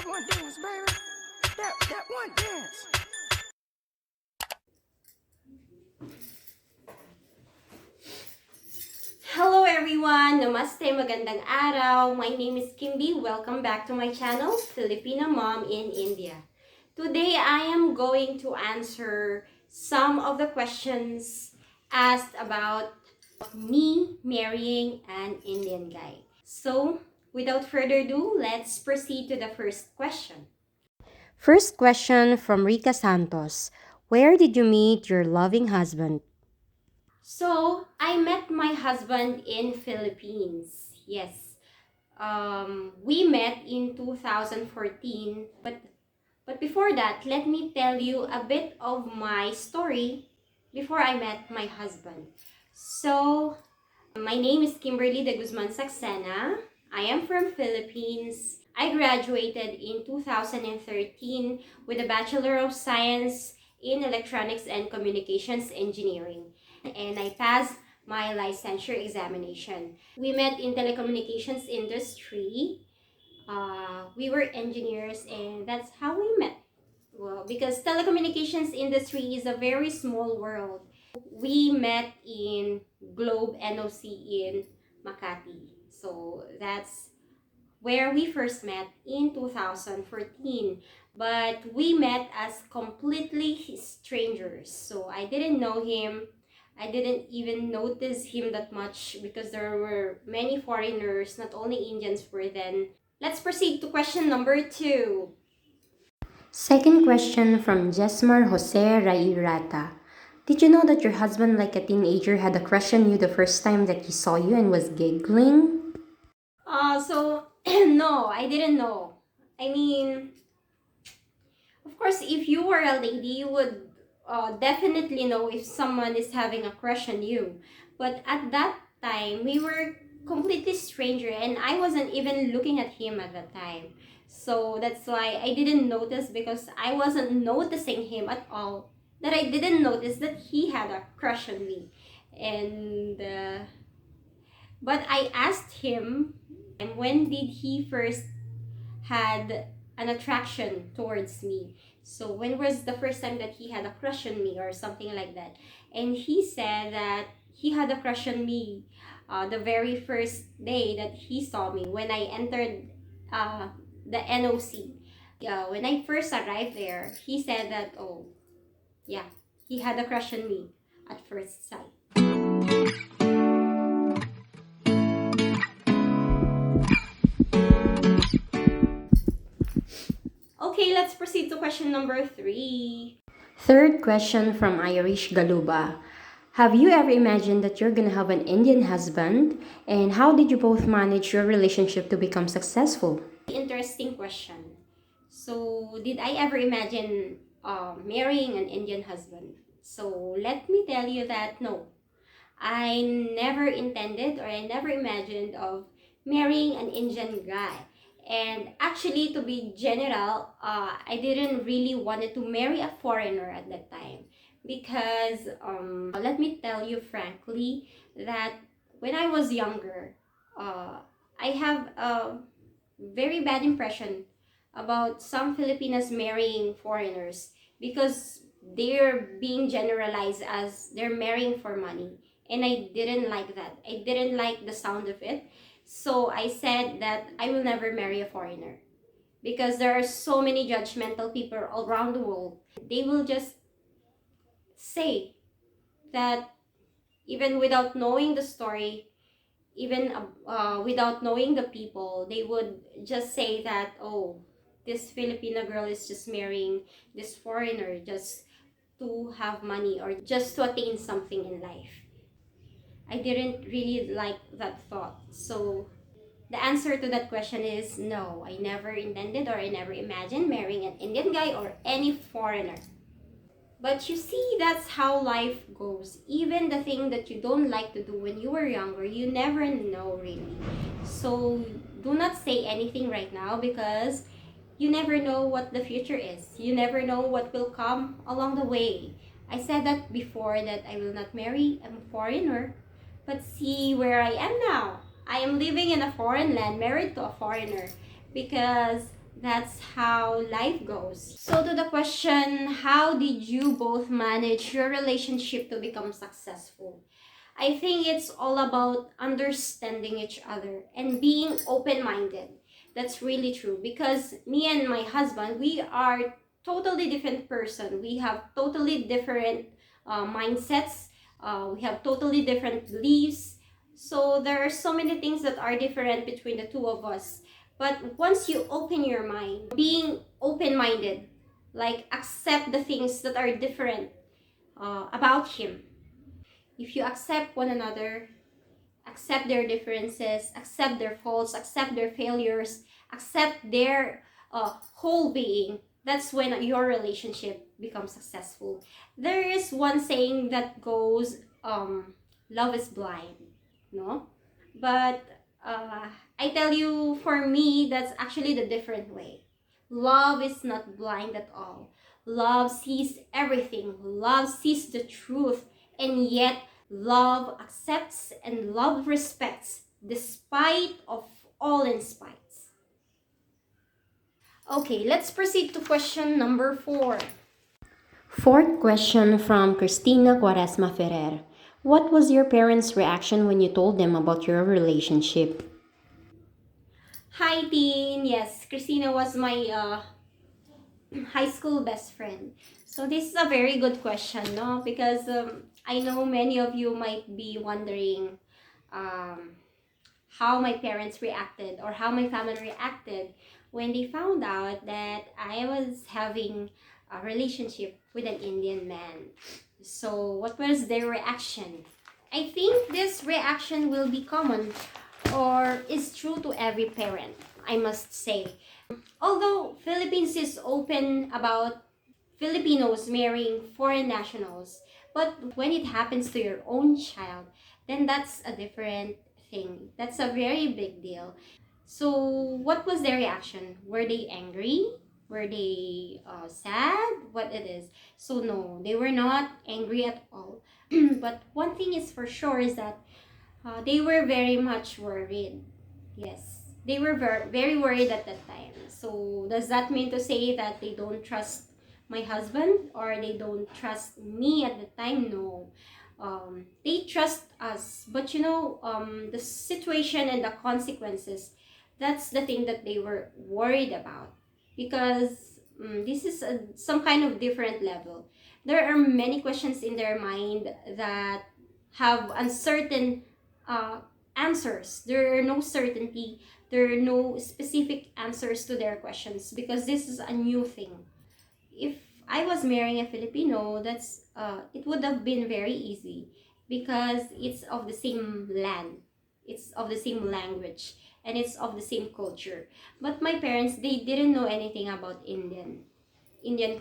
one dance, baby. That one dance. Hello everyone! Namaste, magandang araw. My name is Kimbee. Welcome back to my channel, Filipina Mom in India. Today I am going to answer some of the questions asked about me marrying an Indian guy. So, without further ado, let's proceed to the first question. First question from Rica Santos. Where did you meet your loving husband? So, I met my husband in Philippines. Yes. We met in 2014. But before that, let me tell you a bit of my story before I met my husband. So, my name is Kimberly de Guzman Saxena. I am from Philippines. I graduated in 2013 with a Bachelor of Science in Electronics and Communications Engineering. And I passed my licensure examination. We met in telecommunications industry. We were engineers and that's how we met. Well, because telecommunications industry is a very small world. We met in Globe NOC in Makati. So that's where we first met in 2014. But we met as completely strangers. So I didn't know him. I didn't even notice him that much because there were many foreigners, not only Indians were then. Let's proceed to question number 2. Second question from Jesmar Jose Rairata. Did you know that your husband, like a teenager, had a crush on you the first time that he saw you and was giggling? No, I didn't know. I mean, of course, if you were a lady, you would definitely know if someone is having a crush on you. But at that time, we were completely stranger and I wasn't even looking at him at that time. So that's why I didn't notice because I wasn't noticing him at all. That I didn't notice that he had a crush on me. And but I asked him when did he first had an attraction towards me. So when was the first time that he had a crush on me or something like that? And he said that he had a crush on me the very first day that he saw me when I entered the NOC. When I first arrived there, he said that, oh, yeah, he had a crush on me at first sight. Okay, let's proceed to question number 3. Third question from Irish Galuba. Have you ever imagined that you're gonna have an Indian husband? And how did you both manage your relationship to become successful? Interesting question. So, did I ever imagine marrying an Indian husband? So, let me tell you that no. I never intended or I never imagined of marrying an Indian guy. And actually, to be general, I didn't really wanted to marry a foreigner at that time because let me tell you frankly that when I was younger, I have a very bad impression about some Filipinas marrying foreigners because they're being generalized as they're marrying for money. And I didn't like that. I didn't like the sound of it. So I said that I will never marry a foreigner because there are so many judgmental people all around the world. They will just say that even without knowing the story, even without knowing the people, they would just say that, oh, this Filipina girl is just marrying this foreigner just to have money or just to attain something in life. I didn't really like that thought. So the answer to that question is no. I never intended or I never imagined marrying an Indian guy or any foreigner. But you see, that's how life goes. Even the thing that you don't like to do when you were younger, you never know really. So do not say anything right now because you never know what the future is. You never know what will come along the way. I said that before that I will not marry a foreigner. But see where I am now. I am living in a foreign land, married to a foreigner because That's how life goes. So to the question, how did you both manage your relationship to become successful? I think it's all about understanding each other and being open-minded. That's really true because me and my husband, we are totally different person. We have totally different mindsets. We have totally different beliefs. So there are so many things that are different between the two of us. But once you open your mind, being open-minded, like accept the things that are different about him. If you accept one another, accept their differences, accept their faults, accept their failures, accept their whole being, that's when your relationship becomes successful. There is one saying that goes, love is blind, no? But uh, I tell you, for me, that's actually the different way. Love is not blind at all. Love sees everything. Love sees the truth. And yet, love accepts and love respects despite of all in spite. Okay, let's proceed to question number 4. Fourth question from Cristina Quaresma Ferrer. What was your parents' reaction when you told them about your relationship? Hi, Teen. Yes, Christina was my high school best friend. So this is a very good question, no? Because I know many of you might be wondering um, how my parents reacted or how my family reacted when they found out that I was having a relationship with an Indian man. So what was their reaction? I think this reaction will be common or is true to every parent, I must say. Although Philippines is open about Filipinos marrying foreign nationals, but when it happens to your own child, then that's a different thing. That's a very big deal. So, what was their reaction? Were they angry? Were they sad? What it is? So, no, they were not angry at all. But one thing is for sure is that they were very much worried. Yes, they were very worried at that time. So does that mean to say that they don't trust my husband or they don't trust me at the time? No. They trust us, but the situation and the consequences, that's the thing that they were worried about because this is some kind of different level. There are many questions in their mind that have uncertain uh, answers. There are no certainty. There are no specific answers to their questions because this is a new thing. If I was marrying a Filipino, it would have been very easy because it's of the same land, it's of the same language, and it's of the same culture. But my parents, they didn't know anything about Indian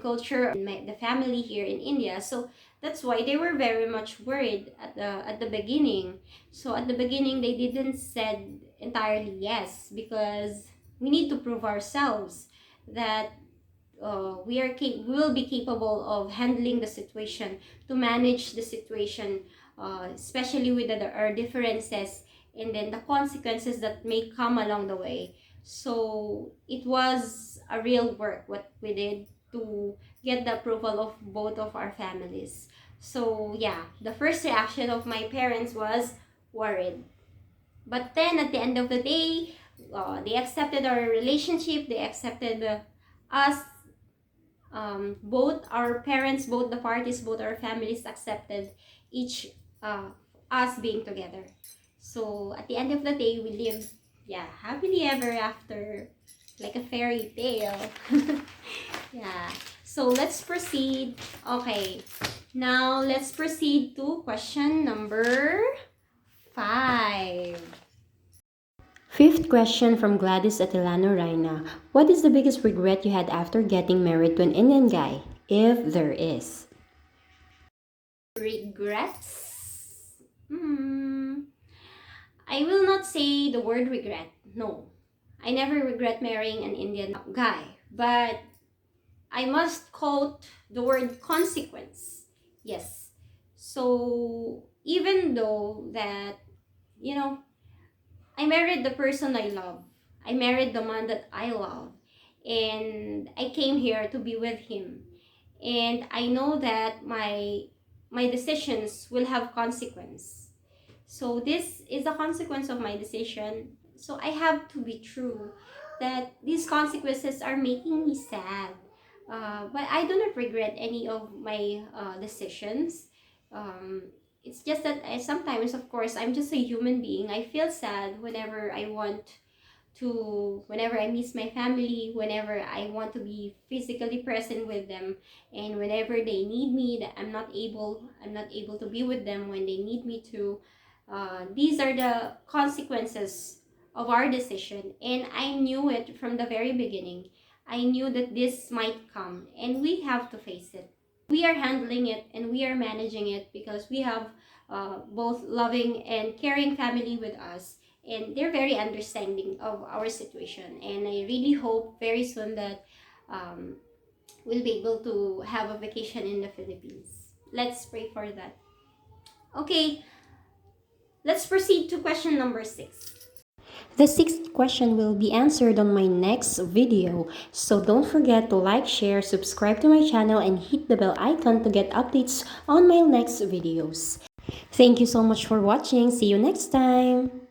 culture and the family here in India. So that's why they were very much worried at the beginning. So at the beginning they didn't said entirely yes because we need to prove ourselves that we will be capable of handling the situation, to manage the situation, especially with our differences and then the consequences that may come along the way. So it was a real work what we did to get the approval of both of our families. So yeah, the first reaction of my parents was worried. But then at the end of the day, they accepted our relationship, they accepted us, both our parents, both the parties, both our families accepted each uh, us being together. So at the end of the day, we lived, yeah, happily ever after, like a fairy tale. Yeah. So let's proceed. Okay. Now let's proceed to question number 5. Fifth question from Gladys Atilano Reina. What is the biggest regret you had after getting married to an Indian guy? If there is. Regrets? I will not say the word regret. No. I never regret marrying an Indian guy. But I must quote the word consequence. Yes. So, even though that, you know, I married the person I love. I married the man that I love. and I came here to be with him. And I know that my decisions will have consequence. So this is the consequence of my decision. So I have to be true that these consequences are making me sad. But I do not regret any of my decisions. Um, it's just that sometimes, of course, I'm just a human being. I feel sad whenever whenever I miss my family, whenever I want to be physically present with them, and whenever they need me, that I'm not able to be with them when they need me to. These are the consequences of our decision, and I knew it from the very beginning. I knew that this might come, and we have to face it. We are handling it and we are managing it because we have both loving and caring family with us, and they're very understanding of our situation. And I really hope very soon that um, we'll be able to have a vacation in the Philippines. Let's pray for that. Okay, let's proceed to question number 6. The sixth question will be answered on my next video. So don't forget to like, share, subscribe to my channel, and hit the bell icon to get updates on my next videos. Thank you so much for watching. See you next time.